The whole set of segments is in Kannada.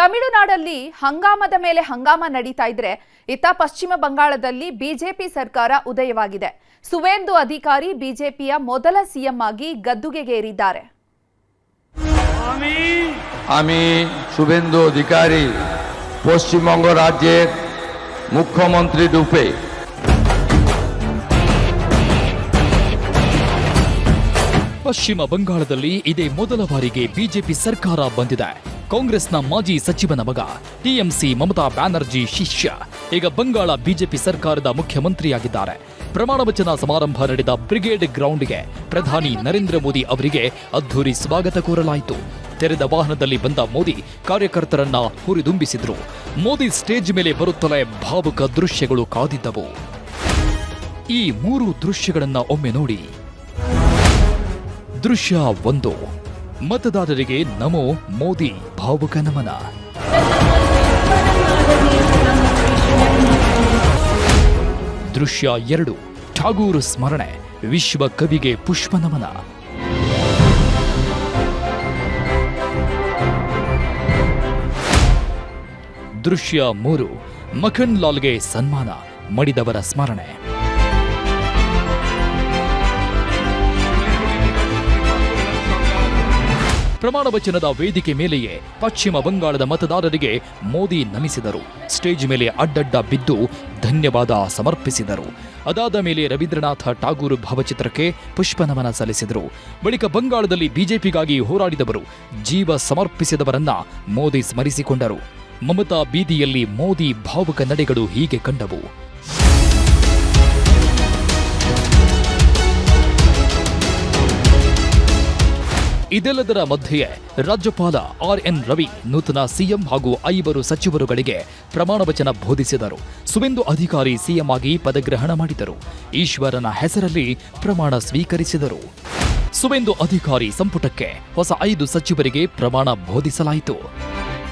ತಮಿಳುನಾಡಲ್ಲಿ ಹಂಗಾಮದ ಮೇಲೆ ಹಂಗಾಮ ನಡೀತಾ ಇದ್ರೆ ಇತ್ತ ಪಶ್ಚಿಮ ಬಂಗಾಳದಲ್ಲಿ ಬಿಜೆಪಿ ಸರ್ಕಾರ ಉದಯವಾಗಿದೆ. ಸುವೇಂದು ಅಧಿಕಾರಿ ಬಿಜೆಪಿಯ ಮೊದಲ ಸಿಎಂ ಆಗಿ ಗದ್ದುಗೆಗೇರಿದ್ದಾರೆ. আমি শুভেন্দু অধিকারী পশ্চিমবঙ্গ রাজ্যের মুখ্যমন্ত্রী রূপে ಪಶ್ಚಿಮ ಬಂಗಾಳದಲ್ಲಿ ಇದೇ ಮೊದಲ ಬಾರಿಗೆ ಬಿಜೆಪಿ ಸರ್ಕಾರ ಬಂದಿದೆ. ಕಾಂಗ್ರೆಸ್ನ ಮಾಜಿ ಸಚಿವನ ಮಗ ಟಿಎಂಸಿ ಮಮತಾ ಬ್ಯಾನರ್ಜಿ ಶಿಷ್ಯ ಈಗ ಬಂಗಾಳ ಬಿಜೆಪಿ ಸರ್ಕಾರದ ಮುಖ್ಯಮಂತ್ರಿಯಾಗಿದ್ದಾರೆ. ಪ್ರಮಾಣ ವಚನ ಸಮಾರಂಭ ನಡೆದ ಬ್ರಿಗೇಡ್ ಗ್ರೌಂಡ್ಗೆ ಪ್ರಧಾನಿ ನರೇಂದ್ರ ಮೋದಿ ಅವರಿಗೆ ಅದ್ಧೂರಿ ಸ್ವಾಗತ ಕೋರಲಾಯಿತು. ತೆರೆದ ವಾಹನದಲ್ಲಿ ಬಂದ ಮೋದಿ ಕಾರ್ಯಕರ್ತರನ್ನ ಹುರಿದುಂಬಿಸಿದ್ರು. ಮೋದಿ ಸ್ಟೇಜ್ ಮೇಲೆ ಬರುತ್ತಲೇ ಭಾವುಕ ದೃಶ್ಯಗಳು ಕಾದಿದ್ದವು. ಈ 3 ದೃಶ್ಯಗಳನ್ನ ಒಮ್ಮೆ ನೋಡಿ. ದೃಶ್ಯ 1, ಮತದಾರರಿಗೆ ನಮೋ ಮೋದಿ ಭಾವುಕ ನಮನ. ದೃಶ್ಯ 2, ಠಾಗೂರ್ ಸ್ಮರಣೆ, ವಿಶ್ವ ಕವಿಗೆ ಪುಷ್ಪ ನಮನ. ದೃಶ್ಯ 3, ಮಖನ್ ಲಾಲ್ಗೆ ಸನ್ಮಾನ, ಮಡಿದವರ ಸ್ಮರಣೆ. ಪ್ರಮಾಣ ವಚನದ ವೇದಿಕೆ ಮೇಲೆಯೇ ಪಶ್ಚಿಮ ಬಂಗಾಳದ ಮತದಾರರಿಗೆ ಮೋದಿ ನಮಿಸಿದರು. ಸ್ಟೇಜ್ ಮೇಲೆ ಅಡ್ಡಡ್ಡ ಬಿದ್ದು ಧನ್ಯವಾದ ಸಮರ್ಪಿಸಿದರು. ಅದಾದ ಮೇಲೆ ರವೀಂದ್ರನಾಥ ಠಾಗೂರ್ ಭಾವಚಿತ್ರಕ್ಕೆ ಪುಷ್ಪ ನಮನ ಸಲ್ಲಿಸಿದರು. ಬಳಿಕ ಬಂಗಾಳದಲ್ಲಿ ಬಿಜೆಪಿಗಾಗಿ ಹೋರಾಡಿದವರು, ಜೀವ ಸಮರ್ಪಿಸಿದವರನ್ನ ಮೋದಿ ಸ್ಮರಿಸಿಕೊಂಡರು. ಮಮತಾ ಬೀದಿಯಲ್ಲಿ ಮೋದಿ ಭಾವುಕ ನಡೆಗಳು ಹೀಗೆ ಕಂಡವು. ಇದೆಲ್ಲದರ ಮಧ್ಯೆಯೇ ರಾಜ್ಯಪಾಲ RN ರವಿ ನೂತನ ಸಿಎಂ ಹಾಗೂ 5 ಸಚಿವರುಗಳಿಗೆ ಪ್ರಮಾಣ ವಚನ ಬೋಧಿಸಿದರು. ಸುವೇಂದು ಅಧಿಕಾರಿ ಸಿಎಂ ಆಗಿ ಪದಗ್ರಹಣ ಮಾಡಿದರು. ಈಶ್ವರನ ಹೆಸರಲ್ಲಿ ಪ್ರಮಾಣ ಸ್ವೀಕರಿಸಿದರು. ಸುವೇಂದು ಅಧಿಕಾರಿ ಸಂಪುಟಕ್ಕೆ ಹೊಸ 5 ಸಚಿವರಿಗೆ ಪ್ರಮಾಣ ಬೋಧಿಸಲಾಯಿತು.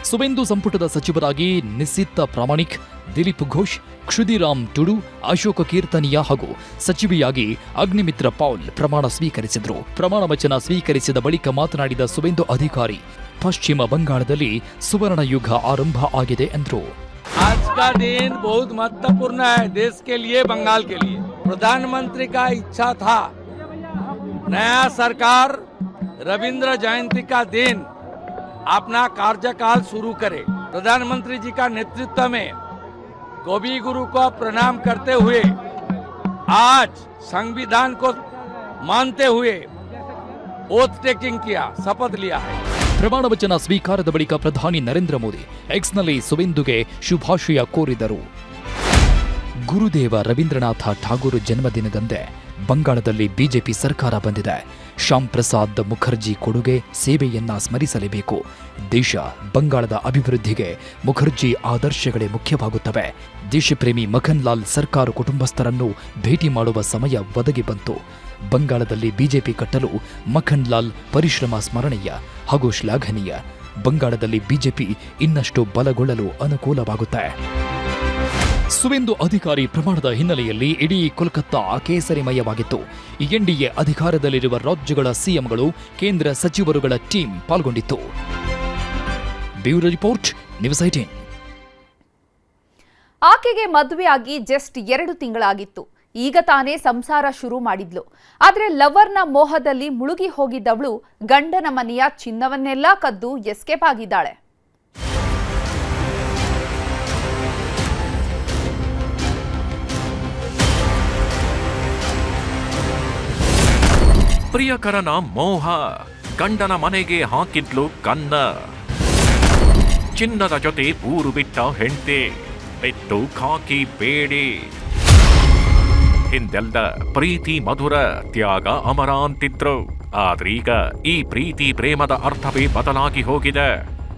ಸುವೇಂದು ಸಂಪುಟದ ಸಚಿವರಾಗಿ ನಿಸಿತ್ ಪ್ರಾಮಾಣಿಕ್, ದಿಲೀಪ್ ಘೋಷ್, ಕ್ಷುದಿರಾಮ್ ಟುಡು, ಅಶೋಕ ಕೀರ್ತನಿಯಾ ಹಾಗೂ ಸಚಿವೆಯಾಗಿ ಅಗ್ನಿಮಿತ್ರ ಪೌಲ್ ಪ್ರಮಾಣ ಸ್ವೀಕರಿಸಿದರು. ಪ್ರಮಾಣ ವಚನ ಸ್ವೀಕರಿಸಿದ ಬಳಿಕ ಮಾತನಾಡಿದ ಸುವೇಂದು ಅಧಿಕಾರಿ, ಪಶ್ಚಿಮ ಬಂಗಾಳದಲ್ಲಿ ಸುವರ್ಣ ಯುಗ ಆರಂಭ ಆಗಿದೆ ಎಂದರು. आज का दिन बहुत महत्वपूर्ण है देश के लिए, बंगाल के लिए। प्रधानमंत्री का इच्छा था नया सरकार रविंद्र जयंती का दिन अपना कार्यकाल शुरू करे। प्रधानमंत्री जी का नेतृत्व में कवि गुरु को प्रणाम करते हुए आज संविधान को मानते हुए ओथ टेकिंग किया, शपथ लिया है. ಪ್ರಮಾಣ ವಚನ ಸ್ವೀಕಾರದ ಬಳಿಕ ಪ್ರಧಾನಿ ನರೇಂದ್ರ ಮೋದಿ ಎಕ್ಸ್ನಲ್ಲಿ ಸುವೇಂದುಗೆ ಶುಭಾಶಯ ಕೋರಿದರು. ಗುರುದೇವ ರವೀಂದ್ರನಾಥ ಠಾಗೂರ್ ಜನ್ಮದಿನದಂದೇ ಬಂಗಾಳದಲ್ಲಿ ಬಿಜೆಪಿ ಸರ್ಕಾರ ಬಂದಿದೆ. ಶ್ಯಾಮ್ ಪ್ರಸಾದ್ ಮುಖರ್ಜಿ ಕೊಡುಗೆ ಸೇವೆಯನ್ನ ಸ್ಮರಿಸಲೇಬೇಕು. ದೇಶ ಬಂಗಾಳದ ಅಭಿವೃದ್ಧಿಗೆ ಮುಖರ್ಜಿ ಆದರ್ಶಗಳೇ ಮುಖ್ಯವಾಗುತ್ತವೆ. ದೇಶಪ್ರೇಮಿ ಮಖನ್ ಲಾಲ್ ಸರ್ಕಾರ ಕುಟುಂಬಸ್ಥರನ್ನು ಭೇಟಿ ಮಾಡುವ ಸಮಯ ಒದಗಿ ಬಂತು. ಬಂಗಾಳದಲ್ಲಿ ಬಿಜೆಪಿ ಕಟ್ಟಲು ಮಖನ್ ಲಾಲ್ ಪರಿಶ್ರಮ ಸ್ಮರಣೀಯ ಹಾಗೂ ಶ್ಲಾಘನೀಯ. ಬಂಗಾಳದಲ್ಲಿ ಬಿಜೆಪಿ ಇನ್ನಷ್ಟು ಬಲಗೊಳ್ಳಲು ಅನುಕೂಲವಾಗುತ್ತೆ. ಸುವೇಂದು ಅಧಿಕಾರಿ ಪ್ರಮಾಣದ ಹಿನ್ನೆಲೆಯಲ್ಲಿ ಇಡೀ ಕೋಲ್ಕತ್ತಾ ಕೇಸರಿಮಯವಾಗಿತ್ತು. ಎನ್ಡಿಎ ಅಧಿಕಾರದಲ್ಲಿರುವ ರಾಜ್ಯಗಳ ಸಿಎಂಗಳು, ಕೇಂದ್ರ ಸಚಿವರುಗಳ ಟೀಮ್ ಪಾಲ್ಗೊಂಡಿತ್ತು. Bureau report, news 18. ಆಕೆಗೆ ಮದುವೆಯಾಗಿ ಜಸ್ಟ್ 2 ತಿಂಗಳಾಗಿತ್ತು. ಈಗ ತಾನೇ ಸಂಸಾರ ಶುರು ಮಾಡಿದ್ಲು. ಆದ್ರೆ ಲವರ್ನ ಮೋಹದಲ್ಲಿ ಮುಳುಗಿ ಹೋಗಿದ್ದವಳು ಗಂಡನ ಮನೆಯ ಚಿನ್ನವನ್ನೆಲ್ಲ ಕದ್ದು ಎಸ್ಕೇಪ್ ಆಗಿದ್ದಾಳೆ. ಪ್ರಿಯಕರನ ಮೋಹ, ಗಂಡನ ಮನೆಗೆ ಹಾಕಿದ್ಲು ಕನ್ನ. ಚಿನ್ನದ ಜೊತೆ ಊರು ಬಿಟ್ಟ ಹೆಂಡತಿ, ಬಿಟ್ಟು ಖಾಕಿ ಬೇಡಿ. ಹಿಂದೆಲ್ಲ ಪ್ರೀತಿ ಮಧುರ, ತ್ಯಾಗ ಅಮರ ಅಂತಿದ್ರು. ಆದ್ರೀಗ ಈ ಪ್ರೀತಿ ಪ್ರೇಮದ ಅರ್ಥವೇ ಬದಲಾಗಿ ಹೋಗಿದೆ.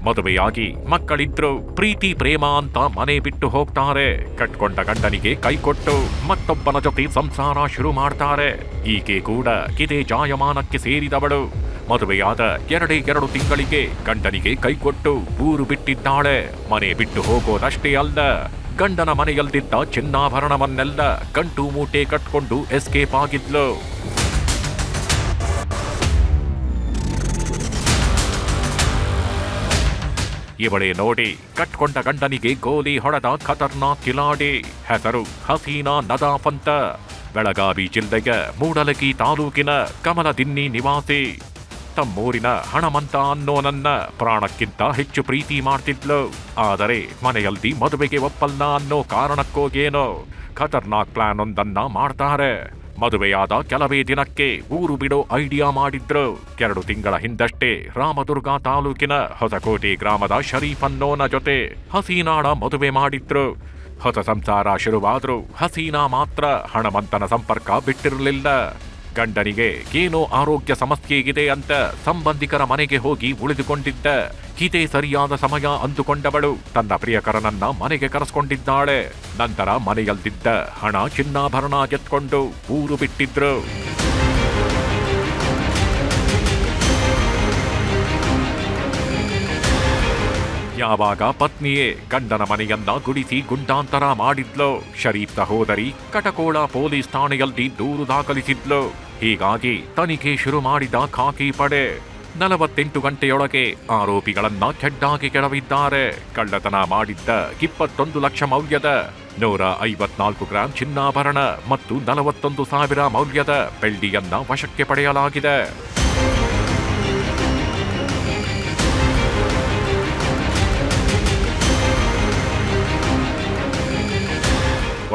ಮದುವೆಯಾಗಿ ಮಕ್ಕಳಿದ್ರು, ಪ್ರೀತಿ ಪ್ರೇಮ ಅಂತ ಮನೆ ಬಿಟ್ಟು ಹೋಗ್ತಾರೆ. ಕಟ್ಕೊಂಡ ಗಂಡನಿಗೆ ಕೈಕೊಟ್ಟು ಮತ್ತೊಬ್ಬನ ಜೊತೆ ಸಂಸಾರ ಶುರು ಮಾಡ್ತಾರೆ. ಈಕೆ ಕೂಡ ಇದೇ ಜಾಯಮಾನಕ್ಕೆ ಸೇರಿದವಳು. ಮದುವೆಯಾದ 2 ತಿಂಗಳಿಗೆ ಗಂಡನಿಗೆ ಕೈಕೊಟ್ಟು ಊರು ಬಿಟ್ಟಿದ್ದಾಳೆ. ಮನೆ ಬಿಟ್ಟು ಹೋಗೋದಷ್ಟೇ ಅಲ್ಲ, ಗಂಡನ ಮನೆಯಲ್ದಿದ್ದ ಚಿನ್ನಾಭರಣವನ್ನೆಲ್ಲ ಗಂಟು ಮೂಟೆ ಕಟ್ಕೊಂಡು ಎಸ್ಕೇಪ್ ಆಗಿದ್ಲು. ಇವಳೇ ನೋಡಿ ಕಟ್ಕೊಂಡ ಗಂಡನಿಗೆ ಗೋಲಿ ಹೊಡೆದ ಖತರ್ನಾಕ್ ಕಿಲಾಡಿ. ಹೆಸರು ಹಸೀನಾ ನದಾಫ್ ಅಂತ. ಬೆಳಗಾವಿ ಜಿಲ್ಲೆಯ ಮೂಡಲಗಿ ತಾಲೂಕಿನ ಕಮಲದಿನ್ನಿ ನಿವಾಸಿ. ತಮ್ಮೂರಿನ ಹಣಮಂತ ಅನ್ನೋನನ್ನ ಪ್ರಾಣಕ್ಕಿಂತ ಹೆಚ್ಚು ಪ್ರೀತಿ ಮಾಡ್ತಿದ್ಲು. ಆದರೆ ಮನೆಯಲ್ಲಿ ಮದುವೆಗೆ ಒಪ್ಪಲ್ಲ ಅನ್ನೋ ಕಾರಣಕ್ಕೋಗೇನೋ ಖತರ್ನಾಕ್ ಪ್ಲಾನ್ ಒಂದನ್ನ ಮಾಡ್ತಾರೆ. ಮದುವೆಯಾದ ಕೆಲವೇ ದಿನಕ್ಕೆ ಊರು ಬಿಡೋ ಐಡಿಯಾ ಮಾಡಿದ್ರು. 2 ತಿಂಗಳ ಹಿಂದಷ್ಟೇ ರಾಮದುರ್ಗ ತಾಲೂಕಿನ ಹೊಸಕೋಟೆ ಗ್ರಾಮದ ಶರೀಫ್ ಅನ್ನೋನ ಜೊತೆ ಹಸೀನಾಳ ಮದುವೆ ಮಾಡಿದ್ರು. ಹೊಸ ಸಂಸಾರ ಶುರುವಾದ್ರೂ ಹಸೀನಾ ಮಾತ್ರ ಹಣಮಂತನ ಸಂಪರ್ಕ ಬಿಟ್ಟಿರಲಿಲ್ಲ. ಗಂಡನಿಗೆ ಏನೋ ಆರೋಗ್ಯ ಸಮಸ್ಯೆ ಇದೆ ಅಂತ ಸಂಬಂಧಿಕರ ಮನೆಗೆ ಹೋಗಿ ಉಳಿದುಕೊಂಡಿದ್ದ. ಇದೇ ಸರಿಯಾದ ಸಮಯ ಅಂದುಕೊಂಡವಳು ತನ್ನ ಪ್ರಿಯಕರನನ್ನ ಮನೆಗೆ ಕರೆಸ್ಕೊಂಡಿದ್ದಾಳೆ. ನಂತರ ಮನೆಯಲ್ಲಿದ್ದ ಹಣ ಚಿನ್ನಾಭರಣ ಎತ್ಕೊಂಡು ಊರು ಬಿಟ್ಟಿದ್ರು. ಯಾವಾಗ ಪತ್ನಿಯೇ ಗಂಡನ ಮನೆಯನ್ನ ಗುಡಿಸಿ ಗುಂಡಾಂತರ ಮಾಡಿದ್ಲು, ಶರೀಫ್ ಸಹೋದರಿ ಕಟಕೋಳ ಪೊಲೀಸ್ ಠಾಣೆಯಲ್ಲಿ ದೂರು ದಾಖಲಿಸಿದ್ಲು. ಹೀಗಾಗಿ ತನಿಖೆ ಶುರು ಮಾಡಿದ ಖಾಕಿ ಪಡೆ 48 ಗಂಟೆಯೊಳಗೆ ಆರೋಪಿಗಳನ್ನ ಖೆಡ್ಡಾಗಿ ಕೆಡವಿದ್ದಾರೆ. ಕಳ್ಳತನ ಮಾಡಿದ್ದ 21 ಲಕ್ಷ ಮೌಲ್ಯದ 154 ಗ್ರಾಂ ಚಿನ್ನಾಭರಣ ಮತ್ತು 41,000 ಮೌಲ್ಯದ ಬೆಳ್ಳಿಯನ್ನ ವಶಕ್ಕೆ ಪಡೆಯಲಾಗಿದೆ.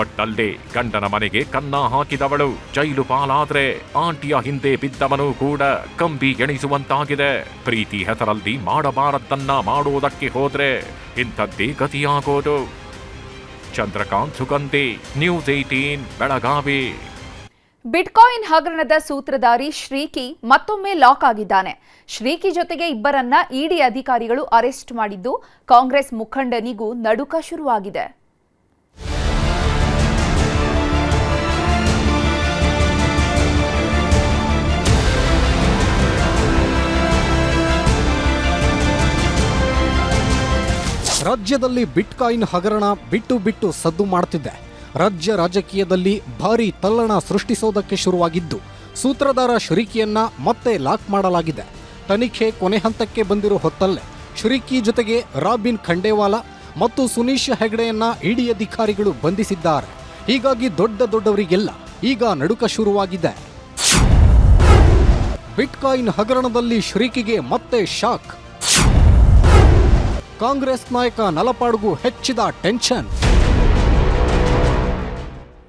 ಒಟ್ಟಲ್ಲಿ ಗಂಡನ ಮನೆಗೆ ಕನ್ನ ಹಾಕಿದವಳು ಜೈಲು ಪಾಲಾದ್ರೆ ಆಂಟಿಯ ಹಿಂದೆ ಬಿದ್ದವನು ಕೂಡ ಕಂಬಿ ಎಣಿಸುವಂತಾಗಿದೆ. ಪ್ರೀತಿ ಹೆಸರಲ್ಲಿ ಮಾಡಬಾರದ್ದನ್ನ ಮಾಡುವುದಕ್ಕೆ ಹೋದ್ರೆ ಇಂಥದ್ದೇ ಗತಿಯಾಗೋದು. ಚಂದ್ರಕಾಂತ್ ಸುಗಂಧಿ, ನ್ಯೂಸ್ 18 ಬೆಳಗಾವಿ. ಬಿಟ್ಕಾಯಿನ್ ಹಗರಣದ ಸೂತ್ರಧಾರಿ ಶ್ರೀಕಿ ಮತ್ತೊಮ್ಮೆ ಲಾಕ್ ಆಗಿದ್ದಾನೆ. ಶ್ರೀಕಿ ಜೊತೆಗೆ ಇಬ್ಬರನ್ನ ಇಡಿ ಅಧಿಕಾರಿಗಳು ಅರೆಸ್ಟ್ ಮಾಡಿದ್ದು, ಕಾಂಗ್ರೆಸ್ ಮುಖಂಡನಿಗೂ ನಡುಕ ಶುರುವಾಗಿದೆ. ರಾಜ್ಯದಲ್ಲಿ ಬಿಟ್ಕಾಯಿನ್ ಹಗರಣ ಬಿಟ್ಟು ಸದ್ದು ಮಾಡುತ್ತಿದೆ. ರಾಜ್ಯ ರಾಜಕೀಯದಲ್ಲಿ ಭಾರೀ ತಲ್ಲಣ ಸೃಷ್ಟಿಸೋದಕ್ಕೆ ಶುರುವಾಗಿದ್ದು, ಸೂತ್ರಧಾರ ಶ್ರೀಕಿಯನ್ನ ಮತ್ತೆ ಲಾಕ್ ಮಾಡಲಾಗಿದೆ. ತನಿಖೆ ಕೊನೆ ಹಂತಕ್ಕೆ ಬಂದಿರೋ ಹೊತ್ತಲ್ಲೇ ಶ್ರೀಕಿ ಜೊತೆಗೆ ರಾಬಿನ್ ಖಂಡೇವಾಲಾ ಮತ್ತು ಸುನೀಶ್ ಹೆಗ್ಡೆಯನ್ನ ಇಡಿ ಅಧಿಕಾರಿಗಳು ಬಂಧಿಸಿದ್ದಾರೆ. ಹೀಗಾಗಿ ದೊಡ್ಡವರಿಗೆಲ್ಲ ಈಗ ನಡುಕ ಶುರುವಾಗಿದೆ. ಬಿಟ್ಕಾಯಿನ್ ಹಗರಣದಲ್ಲಿ ಶ್ರೀಕಿಗೆ ಮತ್ತೆ ಶಾಕ್. ಕಾಂಗ್ರೆಸ್ ನಾಯಕ ನಲಪಾಡ್ಗೂ ಹೆಚ್ಚಿದ ಟೆನ್ಷನ್.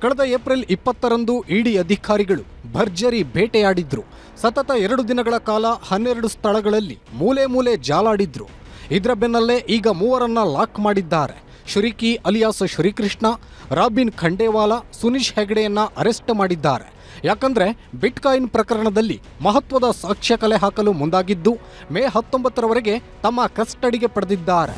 ಕಳೆದ ಏಪ್ರಿಲ್ 20ರಂದು ಇಡಿ ಅಧಿಕಾರಿಗಳು ಭರ್ಜರಿ ಬೇಟೆಯಾಡಿದ್ರು. ಸತತ 2 ದಿನಗಳ ಕಾಲ 12 ಸ್ಥಳಗಳಲ್ಲಿ ಮೂಲೆ ಜಾಲಾಡಿದ್ರು. ಇದರ ಬೆನ್ನಲ್ಲೇ ಈಗ 3ರನ್ನ ಲಾಕ್ ಮಾಡಿದ್ದಾರೆ. ಶ್ರೀಕಿ ಅಲಿಯಾಸ್ ಶ್ರೀಕೃಷ್ಣ, ರಾಬಿನ್ ಖಂಡೇವಾಲಾ, ಸುನೀಶ್ ಹೆಗ್ಡೆಯನ್ನ ಅರೆಸ್ಟ್ ಮಾಡಿದ್ದಾರೆ. ಯಾಕಂದ್ರೆ ಬಿಟ್ಕಾಯಿನ್ ಪ್ರಕರಣದಲ್ಲಿ ಮಹತ್ವದ ಸಾಕ್ಷ್ಯ ಕಲೆ ಹಾಕಲು ಮುಂದಾಗಿದ್ದು, ಮೇ 19ರವರೆಗೆ ತಮ್ಮ ಕಸ್ಟಡಿಗೆ ಪಡೆದಿದ್ದಾರೆ.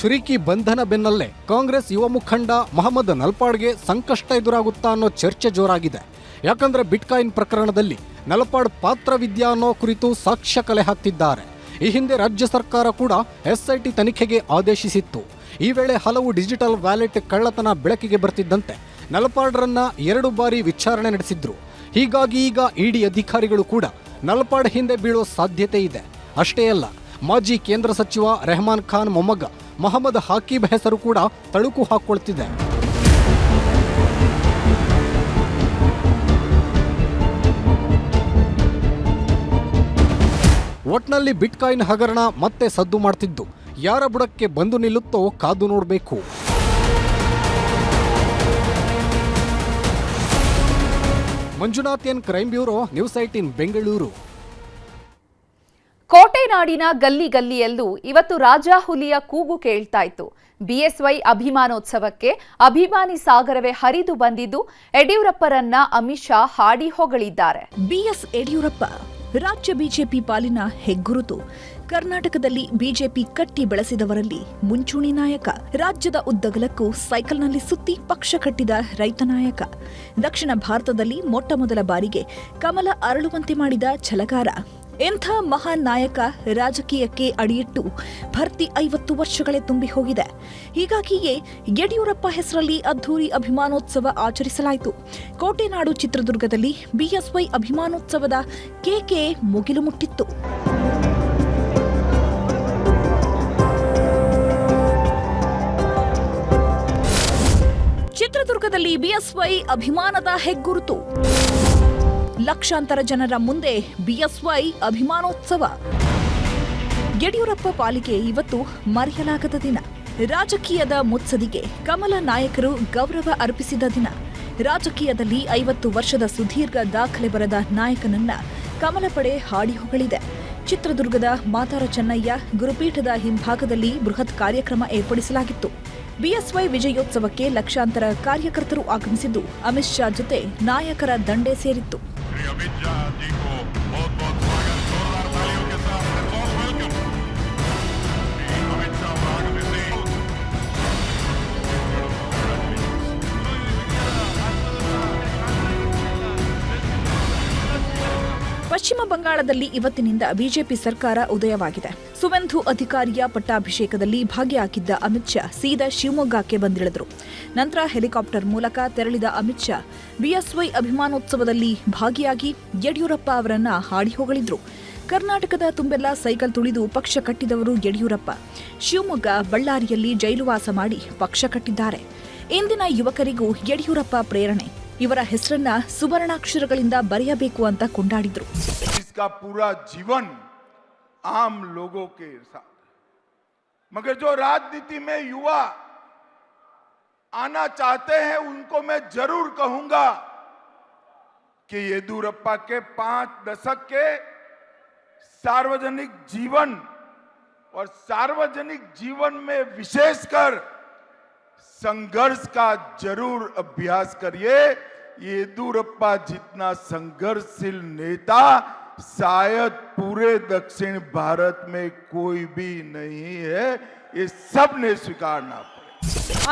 ಶ್ರೀಕಿ ಬಂಧನ ಬೆನ್ನಲ್ಲೇ ಕಾಂಗ್ರೆಸ್ ಯುವ ಮುಖಂಡ ಮಹಮ್ಮದ್ ನಲ್ಪಾಡ್ಗೆ ಸಂಕಷ್ಟ ಎದುರಾಗುತ್ತಾ ಅನ್ನೋ ಚರ್ಚೆ ಜೋರಾಗಿದೆ. ಯಾಕಂದ್ರೆ ಬಿಟ್ಕಾಯಿನ್ ಪ್ರಕರಣದಲ್ಲಿ ನಲ್ಪಾಡ್ ಪಾತ್ರವಿದ್ಯಾ ಅನ್ನೋ ಕುರಿತು ಸಾಕ್ಷ್ಯ ಕಲೆ ಹಾಕ್ತಿದ್ದಾರೆ. ಈ ಹಿಂದೆ ರಾಜ್ಯ ಸರ್ಕಾರ ಕೂಡ SIT ತನಿಖೆಗೆ ಆದೇಶಿಸಿತ್ತು. ಈ ವೇಳೆ ಹಲವು ಡಿಜಿಟಲ್ ವ್ಯಾಲೆಟ್ ಕಳ್ಳತನ ಬೆಳಕಿಗೆ ಬರ್ತಿದ್ದಂತೆ ನಲ್ಪಾಡ್ರನ್ನ 2 ಬಾರಿ ವಿಚಾರಣೆ ನಡೆಸಿದ್ರು. ಹೀಗಾಗಿ ಈಗ ಇಡಿ ಅಧಿಕಾರಿಗಳು ಕೂಡ ನಲ್ಪಾಡ್ ಹಿಂದೆ ಬೀಳೋ ಸಾಧ್ಯತೆ ಇದೆ. ಅಷ್ಟೇ ಅಲ್ಲ, ಮಾಜಿ ಕೇಂದ್ರ ಸಚಿವ ರೆಹಮಾನ್ ಖಾನ್ ಮೊಮ್ಮಗ ಮಹಮ್ಮದ್ ಹಾಕೀಬ್ ಹೆಸರು ಕೂಡ ತಳುಕು ಹಾಕೊಳ್ತಿದೆ. ಒಟ್ನಲ್ಲಿ ಬಿಟ್ಕಾಯಿನ್ ಹಗರಣ ಮತ್ತೆ ಸದ್ದು ಮಾಡ್ತಿದ್ದು, ಯಾರ ಬುಡಕ್ಕೆ ಬಂದು ನಿಲ್ಲುತ್ತೋ ಕಾದು ನೋಡಬೇಕು. Manjunath N, crime bureau, news 18 Bengaluru. ಕೋಟೆ ನಾಡಿನ ಗಲ್ಲಿಯಲ್ಲೂ ಇವತ್ತು ರಾಜಾಹುಲಿಯ ಕೂಗು ಕೇಳ್ತಾ ಇತ್ತು. ಬಿಎಸ್ವೈ ಅಭಿಮಾನೋತ್ಸವಕ್ಕೆ ಅಭಿಮಾನಿ ಸಾಗರವೇ ಹರಿದು ಬಂದಿದ್ದು, ಯಡಿಯೂರಪ್ಪರನ್ನ ಅಮಿತ್ ಶಾ ಹಾಡಿ ಹೊಗಳಿದ್ದಾರೆ. ಬಿಎಸ್ ಯಡಿಯೂರಪ್ಪ ರಾಜ್ಯ ಬಿಜೆಪಿ ಪಾಲಿನ ಹೆಗ್ಗುರುತು. ಕರ್ನಾಟಕದಲ್ಲಿ ಬಿಜೆಪಿ ಕಟ್ಟಿ ಬೆಳೆಸಿದವರಲ್ಲಿ ಮುಂಚೂಣಿ ನಾಯಕ. ರಾಜ್ಯದ ಉದ್ದಗಲಕ್ಕೂ ಸೈಕಲ್ನಲ್ಲಿ ಸುತ್ತಿ ಪಕ್ಷ ಕಟ್ಟಿದ ರೈತ ನಾಯಕ. ದಕ್ಷಿಣ ಭಾರತದಲ್ಲಿ ಮೊಟ್ಟಮೊದಲ ಬಾರಿಗೆ ಕಮಲ ಅರಳುವಂತೆ ಮಾಡಿದ ಛಲಗಾರ. ಎಂಥ ಮಹಾನ್ ನಾಯಕ ರಾಜಕೀಯಕ್ಕೆ ಅಡಿಯಿಟ್ಟು ಭರ್ತಿ 50 ವರ್ಷಗಳೇ ತುಂಬಿ ಹೋಗಿದೆ. ಹೀಗಾಗಿಯೇ ಯಡಿಯೂರಪ್ಪ ಹೆಸರಲ್ಲಿ ಅದ್ಧೂರಿ ಅಭಿಮಾನೋತ್ಸವ ಆಚರಿಸಲಾಯಿತು. ಕೋಟೆನಾಡು ಚಿತ್ರದುರ್ಗದಲ್ಲಿ ಬಿಎಸ್ವೈ ಅಭಿಮಾನೋತ್ಸವದ ಕೇಕೆ ಮುಗಿಲು ಮುಟ್ಟಿತ್ತು. ಚಿತ್ರದುರ್ಗದಲ್ಲಿ ಬಿಎಸ್ವೈ ಅಭಿಮಾನದ ಹೆಗ್ಗುರುತು. ಲಕ್ಷಾಂತರ ಜನರ ಮುಂದೆ ಬಿಎಸ್ವೈ ಅಭಿಮಾನೋತ್ಸವ. ಯಡಿಯೂರಪ್ಪ ಪಾಲಿಗೆ ಇವತ್ತು ಮರೆಯಲಾಗದ ದಿನ. ರಾಜಕೀಯದ ಮುತ್ಸದಿಗೆ ಕಮಲ ನಾಯಕರು ಗೌರವ ಅರ್ಪಿಸಿದ ದಿನ. ರಾಜಕೀಯದಲ್ಲಿ 50 ವರ್ಷದ ಸುದೀರ್ಘ ದಾಖಲೆ ಬರೆದ ನಾಯಕನನ್ನ ಕಮಲ ಪಡೆ ಹಾಡಿ ಹೊಗಳಿದೆ. ಚಿತ್ರದುರ್ಗದ ಮಾತಾರ ಚೆನ್ನಯ್ಯ ಗುರುಪೀಠದ ಹಿಂಭಾಗದಲ್ಲಿ ಬೃಹತ್ ಕಾರ್ಯಕ್ರಮ ಏರ್ಪಡಿಸಲಾಗಿತ್ತು. ಬಿಎಸ್ವೈ ವಿಜಯೋತ್ಸವಕ್ಕೆ ಲಕ್ಷಾಂತರ ಕಾರ್ಯಕರ್ತರು ಆಗಮಿಸಿದ್ದು ಅಮಿತ್ ಶಾ ಜೊತೆ ನಾಯಕರ ದಂಡೇ ಸೇರಿತ್ತು. ಪಶ್ಚಿಮ ಬಂಗಾಳದಲ್ಲಿ ಇವತ್ತಿನಿಂದ ಬಿಜೆಪಿ ಸರ್ಕಾರ ಉದಯವಾಗಿದೆ. ಸುವೆಂದು ಅಧಿಕಾರಿಯ ಪಟ್ಟಾಭಿಷೇಕದಲ್ಲಿ ಭಾಗಿಯಾಗಿದ್ದ ಅಮಿತ್ ಶಾ ಸೀದಾ ಶಿವಮೊಗ್ಗಕ್ಕೆ ಬಂದಿಳಿದರು. ನಂತರ ಹೆಲಿಕಾಪ್ಟರ್ ಮೂಲಕ ತೆರಳಿದ ಅಮಿತ್ ಶಾ ಬಿಎಸ್ವೈ ಅಭಿಮಾನೋತ್ಸವದಲ್ಲಿ ಭಾಗಿಯಾಗಿ ಯಡಿಯೂರಪ್ಪ ಅವರನ್ನ ಹಾಡಿ ಹೊಗಳಿದ್ರು. ಕರ್ನಾಟಕದ ತುಂಬೆಲ್ಲ ಸೈಕಲ್ ತುಳಿದು ಪಕ್ಷ ಕಟ್ಟಿದವರು ಯಡಿಯೂರಪ್ಪ. ಶಿವಮೊಗ್ಗ, ಬಳ್ಳಾರಿಯಲ್ಲಿ ಜೈಲುವಾಸ ಮಾಡಿ ಪಕ್ಷ ಕಟ್ಟಿದ್ದಾರೆ. ಇಂದಿನ ಯುವಕರಿಗೂ ಯಡಿಯೂರಪ್ಪ ಪ್ರೇರಣೆ. ಇವರ ಹೆಸರನ್ನ ಸುವರ್ಣಾಕ್ಷರಗಳಿಂದ ಬರೆಯಬೇಕು ಅಂತ ಕೊಂಡಾಡಿದ್ರು. इसका पूरा जीवन आम लोगों के साथ, मगर जो राजनीति में युवा आना चाहते हैं उनको मैं जरूर कहूंगा कि येदियुरप्पा के 5 दशक के सार्वजनिक जीवन और सार्वजनिक जीवन में विशेषकर संघर्ष का जरूर अभ्यास करिए. येदियुरप्पा जितना संघर्षशील नेता शायद पूरे दक्षिण भारत में कोई भी नहीं है. ये सबने स्वीकारना पड़े.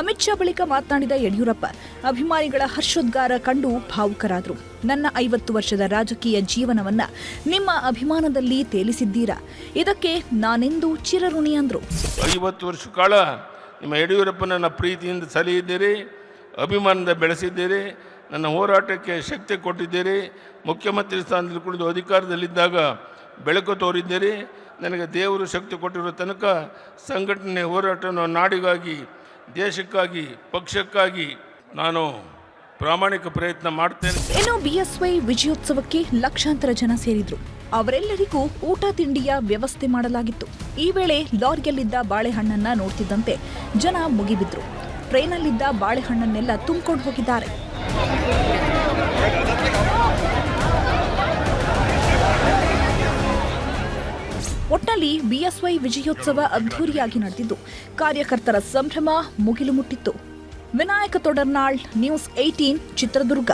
ಅಮಿತ್ ಶಾ ಬಳಿಕ ಮಾತನಾಡಿದ ಯಡಿಯೂರಪ್ಪ ಅಭಿಮಾನಿಗಳ ಹರ್ಷೋದ್ಗಾರ ಕಂಡು ಭಾವುಕರಾದರು. ನನ್ನ 50 ವರ್ಷದ ರಾಜಕೀಯ ಜೀವನವನ್ನ ನಿಮ್ಮ ಅಭಿಮಾನದಲ್ಲಿ ತೇಲಿಸಿದ್ದೀರಾ, ಇದಕ್ಕೆ ನಾನೆಂದೂ ಚಿರಋಣಿ ಅಂದ್ರು. 50 ವರ್ಷ ಕಾಲ ನಿಮ್ಮ ಯಡಿಯೂರಪ್ಪನನ್ನ ಪ್ರೀತಿಯಿಂದ ಸಲಹಿದ್ದೀರಿ, ಅಭಿಮಾನದಿಂದ ಬೆಳೆಸಿದ್ದೀರಿ, ನನ್ನ ಹೋರಾಟಕ್ಕೆ ಶಕ್ತಿ ಕೊಟ್ಟಿದ್ದೀರಿ. ಮುಖ್ಯಮಂತ್ರಿ ಸ್ಥಾನದಲ್ಲಿ ಕುಳಿತು ಅಧಿಕಾರದಲ್ಲಿದ್ದಾಗ ಬೆಳಕು ತೋರಿದ್ದೀರಿ. ನನಗೆ ದೇವರು ಶಕ್ತಿ ಕೊಟ್ಟಿರೋ ತನಕ ಸಂಘಟನೆ ಹೋರಾಟವನ್ನು ನಾಡಿಗಾಗಿ, ದೇಶಕ್ಕಾಗಿ, ಪಕ್ಷಕ್ಕಾಗಿ ನಾನು ಪ್ರಾಮಾಣಿಕ ಪ್ರಯತ್ನ ಮಾಡ್ತೇನೆ. ಇನ್ನು ಬಿಎಸ್ವೈ ವಿಜಯೋತ್ಸವಕ್ಕೆ ಲಕ್ಷಾಂತರ ಜನ ಸೇರಿದ್ರು. ಅವರೆಲ್ಲರಿಗೂ ಊಟ ತಿಂಡಿಯ ವ್ಯವಸ್ಥೆ ಮಾಡಲಾಗಿತ್ತು. ಈ ವೇಳೆ ಲಾರಿಯಲ್ಲಿದ್ದ ಬಾಳೆಹಣ್ಣನ್ನ ನೋಡ್ತಿದ್ದಂತೆ ಜನ ಮುಗಿಬಿದ್ರು. ಟ್ರೈನಲ್ಲಿದ್ದ ಬಾಳೆಹಣ್ಣನ್ನೆಲ್ಲ ತುಂಬಿಕೊಂಡು ಹೋಗಿದ್ದಾರೆ. ಒಟ್ನಲ್ಲಿ ಬಿಎಸ್ವೈ ವಿಜಯೋತ್ಸವ ಅದ್ಧೂರಿಯಾಗಿ ನಡೆದಿದ್ದು ಕಾರ್ಯಕರ್ತರ ಸಂಭ್ರಮ ಮುಗಿಲು ಮುಟ್ಟಿತ್ತು. ವಿನಾಯಕ ತೊಡರ್ನಾಳ್, ನ್ಯೂಸ್ 18, ಚಿತ್ರದುರ್ಗ.